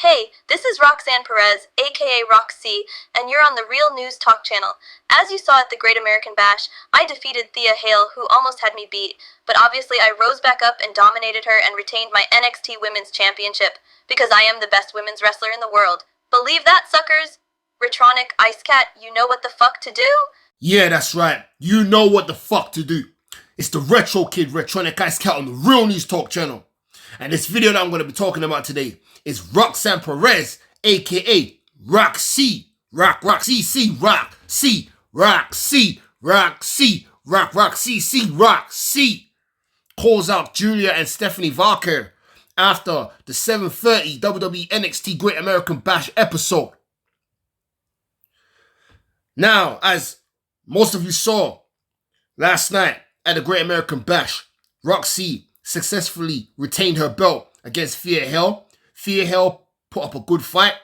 Hey, this is Roxanne Perez, aka Roxy, and you're on the Real News Talk channel. As you saw at the Great Ameeican Bash, I defeated Thea Hail, who almost had me beat, but obviously I rose back up and dominated her and retained my NXT Women's Championship, because I am the best women's wrestler in the world. Believe that, suckers? Retronic Ice Cat, you know what the fuck to do? Yeah, that's right. You know what the fuck to do. It's the Retro Kid Retronic Ice Cat on the Real News Talk channel. And this video that I'm going to be talking about today is Roxanne Perez, aka Roxy. Roxy, calls out Giulia and Stephanie Vaquer after the 7:30 WWE NXT Great Ameeican Bash episode. Now, as most of you saw last night at the Great Ameeican Bash, Roxy successfully retained her belt against Thea Hail. Thea Hail put up a good fight.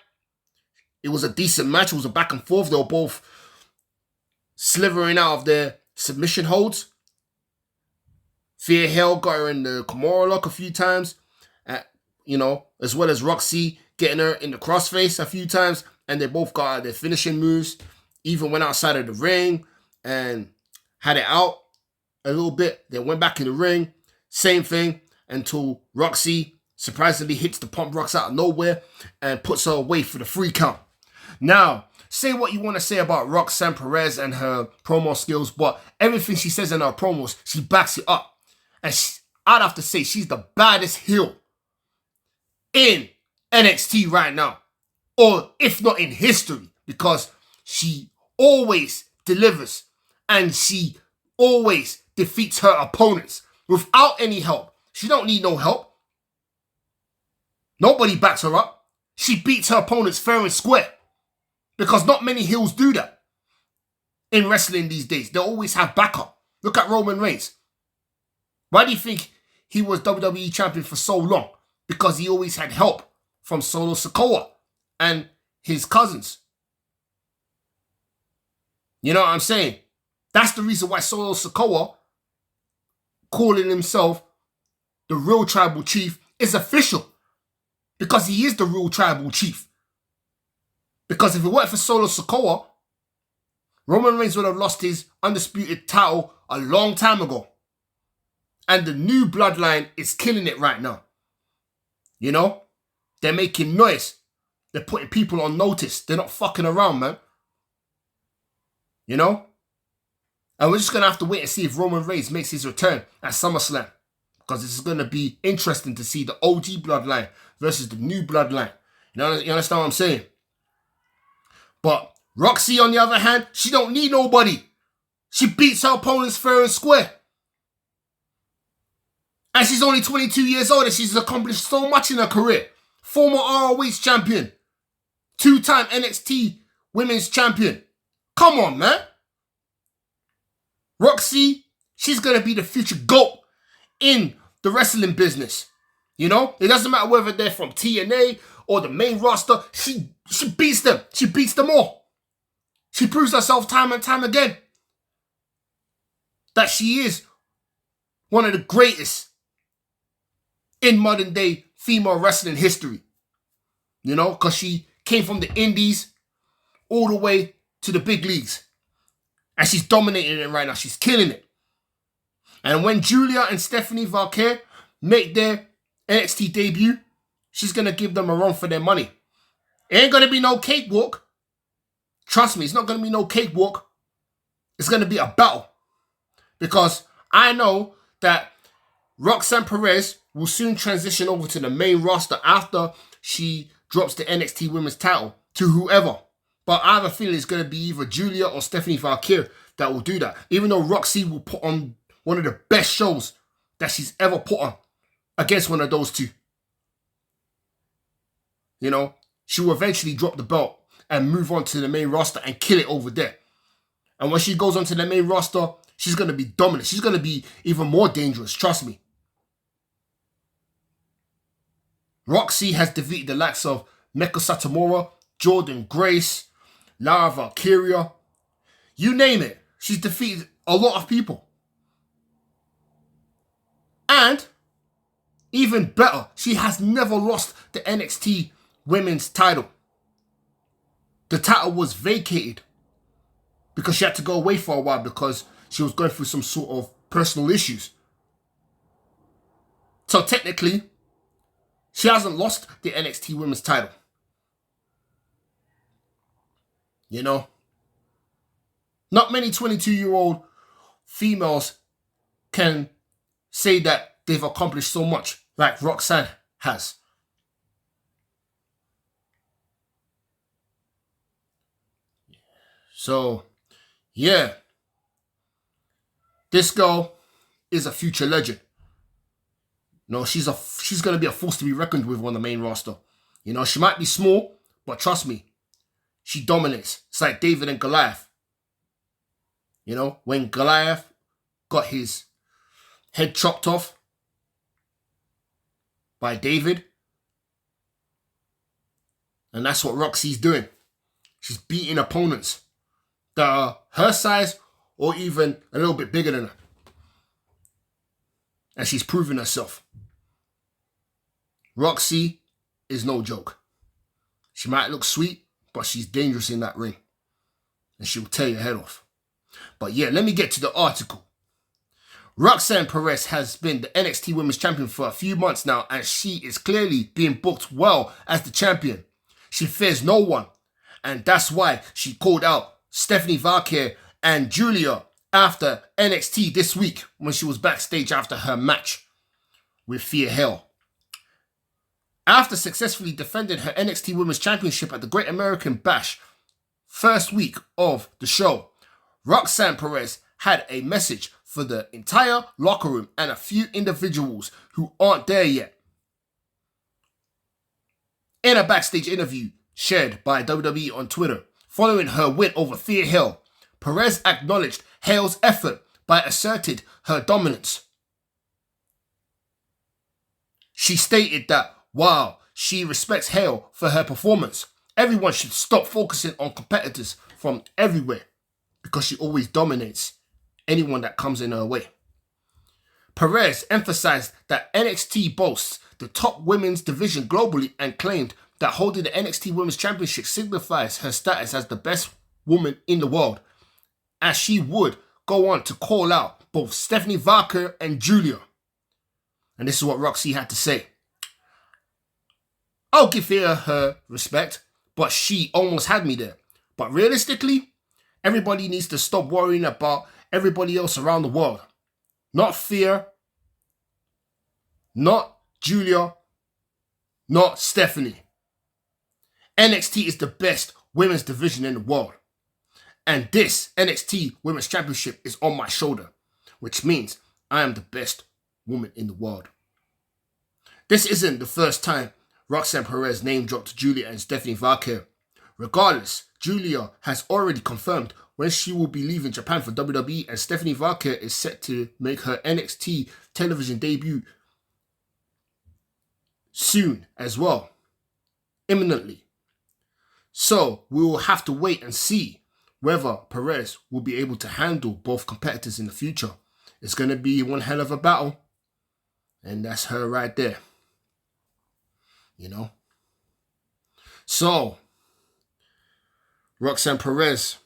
It was a decent match. It was a back and forth. They were both slithering out of their submission holds. Thea Hail got her in the Kimura lock a few times, as well as Roxy getting her in the crossface a few times, and they both got their finishing moves. Even went outside of the ring and had it out a little bit. They went back in the ring. Same thing until Roxy surprisingly hits the pump rocks out of nowhere and puts her away for the free count. Now, say what you want to say about Roxanne Perez and her promo skills, but everything she says in her promos, she backs it up. And I'd have to say she's the baddest heel in NXT right now. Or if not in history, because she always delivers and she always defeats her opponents without any help. She don't need no help. Nobody backs her up. She beats her opponents fair and square, because not many heels do that in wrestling these days. They always have backup. Look at Roman Reigns. Why do you think he was WWE champion for so long? Because he always had help from Solo Sikoa and his cousins. You know what I'm saying? That's the reason why Solo Sikoa, calling himself the real tribal chief, is official. Because he is the real tribal chief. Because if it weren't for Solo Sikoa, Roman Reigns would have lost his undisputed title a long time ago. And the new bloodline is killing it right now. You know? They're making noise. They're putting people on notice. They're not fucking around, man. You know? And we're just going to have to wait and see if Roman Reigns makes his return at SummerSlam. Because this is going to be interesting to see the OG bloodline versus the new bloodline. You understand what I'm saying? But Roxy, on the other hand, she don't need nobody. She beats her opponents fair and square. And she's only 22 years old and she's accomplished so much in her career. Former ROH champion. 2-time NXT women's champion. Come on, man. Roxy, she's going to be the future GOAT in the wrestling business. You know? It doesn't matter whether they're from TNA or the main roster. She beats them. She beats them all. She proves herself time and time again that she is one of the greatest in modern day female wrestling history. You know? Because she came from the indies all the way to the big leagues. And she's dominating it right now. She's killing it. And when Giulia and Stephanie Vaquer make their NXT debut, she's going to give them a run for their money. It ain't going to be no cakewalk. Trust me, it's not going to be no cakewalk. It's going to be a battle. Because I know that Roxanne Perez will soon transition over to the main roster after she drops the NXT Women's title to whoever. But I have a feeling it's going to be either Giulia or Stephanie Vaquer that will do that. Even though Roxy will put on one of the best shows that she's ever put on against one of those two. You know, she will eventually drop the belt and move on to the main roster and kill it over there. And when she goes onto the main roster, she's going to be dominant. She's going to be even more dangerous, trust me. Roxy has defeated the likes of Meiko Satomura, Jordan Grace, Lara Valkyria. You name it. She's defeated a lot of people. And even better, she has never lost the NXT women's title. The title was vacated because she had to go away for a while because she was going through some sort of personal issues. So technically, she hasn't lost the NXT women's title. You know? Not many 22-year-old females can say that they've accomplished so much like Roxanne has. So, yeah. This girl is a future legend. You know, she's going to be a force to be reckoned with on the main roster. You know, she might be small, but trust me, she dominates. It's like David and Goliath. You know, when Goliath got his head chopped off by David, and that's what Roxy's doing. She's beating opponents that are her size or even a little bit bigger than her. And she's proving herself. Roxy is no joke. She might look sweet, but she's dangerous in that ring. And she will tear your head off. But yeah, let me get to the article. Roxanne Perez has been the NXT Women's Champion for a few months now, and she is clearly being booked well as the champion. She fears no one, and that's why she called out Stephanie Vaquer and Giulia after NXT this week when she was backstage after her match with Thea Hail. After successfully defending her NXT Women's Championship at the Great Ameeican Bash first week of the show, Roxanne Perez had a message for the entire locker room and a few individuals who aren't there yet. In a backstage interview shared by WWE on Twitter, following her win over Thea Hail, Perez acknowledged Hail's effort by asserting her dominance. She stated that while she respects Hail for her performance, everyone should stop focusing on competitors from everywhere because she always dominates anyone that comes in her way. Perez emphasized that NXT boasts the top women's division globally and claimed that holding the NXT Women's Championship signifies her status as the best woman in the world, as she would go on to call out both Stephanie Vaquer and Giulia. And this is what Roxy had to say. I'll give her respect, but she almost had me there. But realistically, everybody needs to stop worrying about everybody else around the world. Not Thea, not Giulia, not Stephanie. NXT is the best women's division in the world. And this NXT Women's Championship is on my shoulder, which means I am the best woman in the world. This isn't the first time Roxanne Perez name dropped Giulia and Stephanie Vaquer. Regardless, Giulia has already confirmed when she will be leaving Japan for WWE, and Stephanie Vaquer is set to make her NXT television debut soon as well, imminently. So we will have to wait and see whether Perez will be able to handle both competitors in the future. It's going to be one hell of a battle, and that's her right there. You know? So, Roxanne Perez,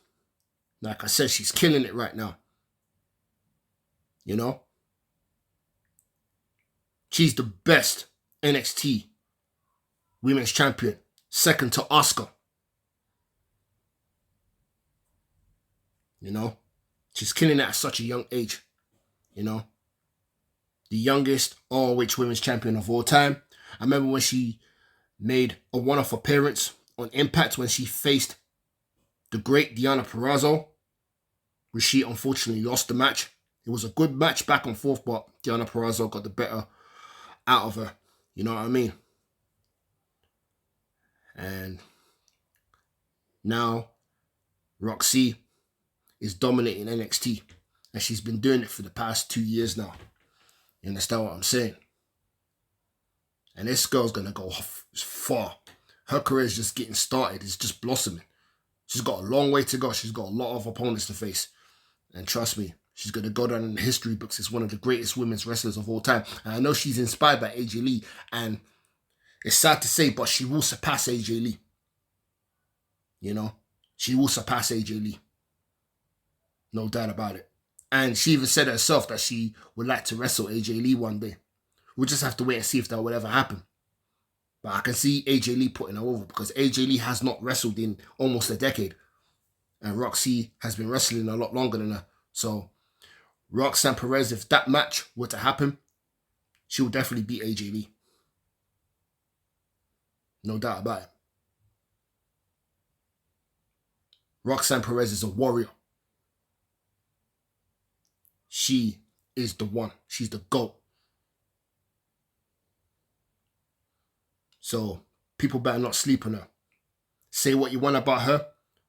like I said, she's killing it right now. You know? She's the best NXT Women's Champion, second to Asuka. You know? She's killing it at such a young age. You know? The youngest ROH Women's Champion of all time. I remember when she made a one-off appearance on Impact when she faced the great Deonna Purrazzo, where she unfortunately lost the match. It was a good match back and forth, but Deonna Purrazzo got the better out of her. You know what I mean? And now Roxy is dominating NXT, and she's been doing it for the past 2 years now. You understand what I'm saying? And this girl's going to go far. Her career is just getting started. It's just blossoming. She's got a long way to go. She's got a lot of opponents to face. And trust me, she's going to go down in the history books as one of the greatest women's wrestlers of all time. And I know she's inspired by AJ Lee. And It's sad to say, but she will surpass AJ Lee. She will surpass AJ Lee. No doubt about it. And she even said herself that she would like to wrestle AJ Lee one day. We'll just have to wait and see if that will ever happen. But I can see AJ Lee putting her over because AJ Lee has not wrestled in almost a decade. And Roxy has been wrestling a lot longer than her. So Roxanne Perez, if that match were to happen, she will definitely beat AJ Lee. No doubt about it. Roxanne Perez is a warrior. She is the one. She's the GOAT. So people better not sleep on her. Say what you want about her,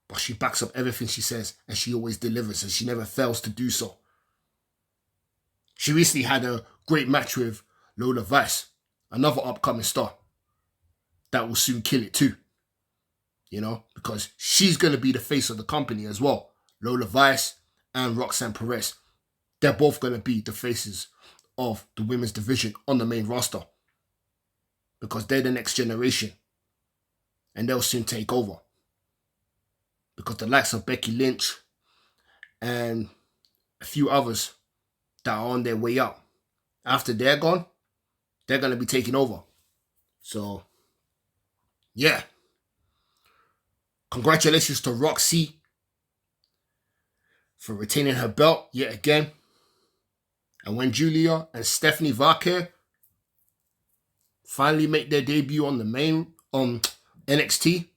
but she backs up everything she says and she always delivers and she never fails to do so. She recently had a great match with Lola Vice, another upcoming star that will soon kill it too. Because she's going to be the face of the company as well. Lola Vice and Roxanne Perez. They're both going to be the faces of the women's division on the main roster. Because they're the next generation. And they'll soon take over. Because the likes of Becky Lynch and a few others that are on their way up, after they're gone, they're going to be taking over. So, yeah. Congratulations to Roxy for retaining her belt yet again. And when Giulia and Stephanie Vaquer finally make their debut on the main NXT,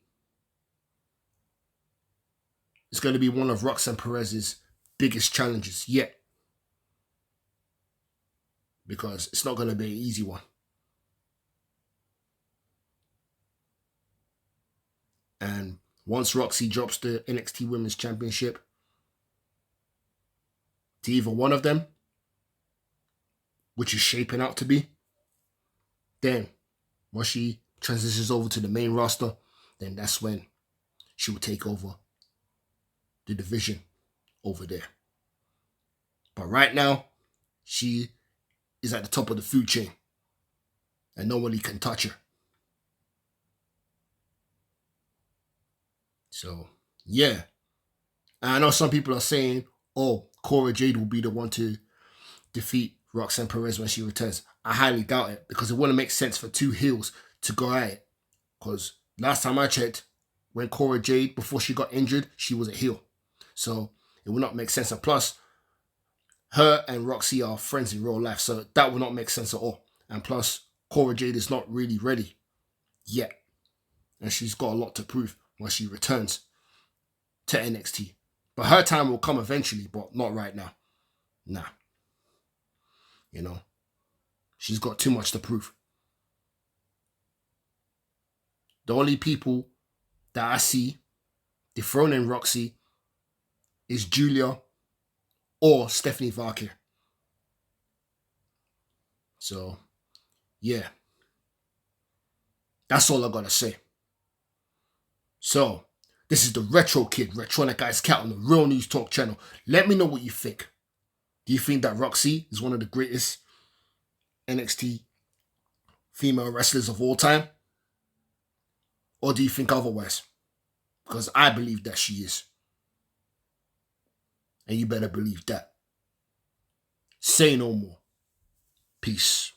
it's going to be one of Roxanne Perez's biggest challenges yet. Because it's not going to be an easy one. And once Roxy drops the NXT Women's Championship to either one of them, which is shaping out to be, then once she transitions over to the main roster, then that's when she will take over the division over there. But right now, she is at the top of the food chain and nobody can touch her. So, yeah. And I know some people are saying, oh, Cora Jade will be the one to defeat Roxanne Perez when she returns. I highly doubt it because it wouldn't make sense for two heels to go at it. Because last time I checked, when Cora Jade, before she got injured, she was a heel. So it would not make sense. And plus, her and Roxy are friends in real life. So that would not make sense at all. And plus, Cora Jade is not really ready yet. And she's got a lot to prove when she returns to NXT. But her time will come eventually, but not right now. Nah. She's got too much to prove. The only people that I see dethroning Roxy is Giulia or Stephanie Vaquer. So, yeah. That's all I gotta say. So, this is the Retro Kid, Retronic Ice Cat on the Real News Talk channel. Let me know what you think. Do you think that Roxy is one of the greatest NXT female wrestlers of all time? Or do you think otherwise? Because I believe that she is. And you better believe that. Say no more. Peace.